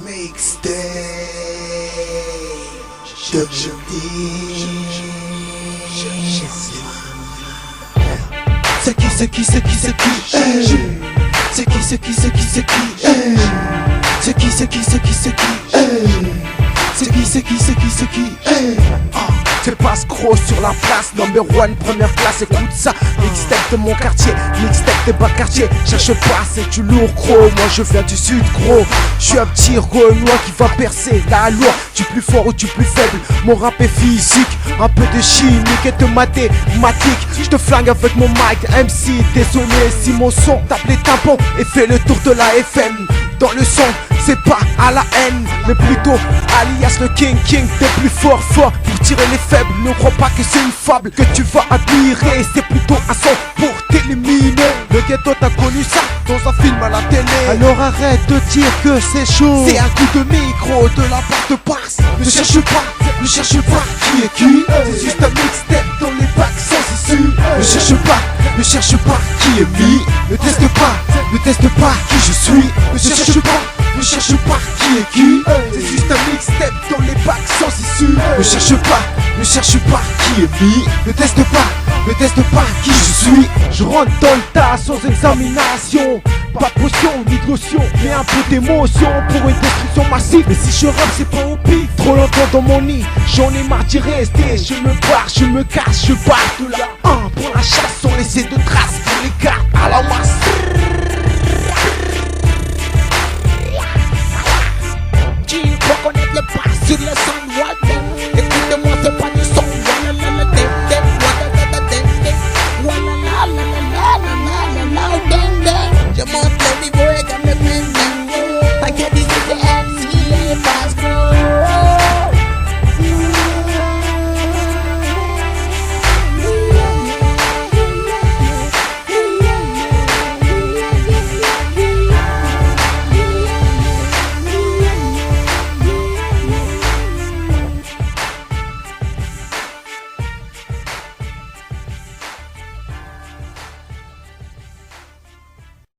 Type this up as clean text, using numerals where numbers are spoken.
Mixtape de C'est qui, c'est qui, c'est qui, c'est qui, hey. C'est qui, c'est qui, c'est qui, c'est qui, hey. C'est qui, c'est qui, c'est qui, c'est qui, hey. C'est qui, c'est qui, c'est qui, c'est qui, hey. C'est pas scro sur la place, number one, première classe, écoute ça. Mixtape de mon quartier, mixtape des bas quartiers. Cherche pas, c'est du lourd gros, moi je viens du sud gros. Je suis un petit renois qui va percer la loi. Tu plus fort ou tu plus faible, mon rap est physique. Un peu de chimique et de mathématiques. Je te flingue avec mon mic, MC. Désolé si mon son tape les tympans et fait le tour de la FM. Dans le son, c'est pas à la haine, mais plutôt alias le king. T'es plus fort pour tirer les faibles. Ne crois pas que c'est une fable que tu vas admirer. C'est plutôt un son pour t'éliminer. Le ghetto t'as connu ça dans un film à la télé. Alors arrête de dire que c'est chaud. C'est un coup de micro de la part de Pax. Ne cherche pas qui est qui. C'est juste un mixtape dans les bacs sans issue. Ne cherche pas qui est mi. Ne teste pas qui je suis. Ne cherche pas qui est qui. C'est juste un mixtape dans les bacs sans issue. Ne cherche pas qui est mi. Ne teste pas qui je suis. Je rentre dans le tas sans examination. Pas de potion ni de lotion, mais un peu d'émotion pour une destruction massive. Mais si je rappe c'est pas au pire. Trop longtemps dans mon nid, j'en ai marre d'y rester. Je me barre, je me casse, je pars de là. Pour la chasse sans laisser de traces pour les cartes à la masse.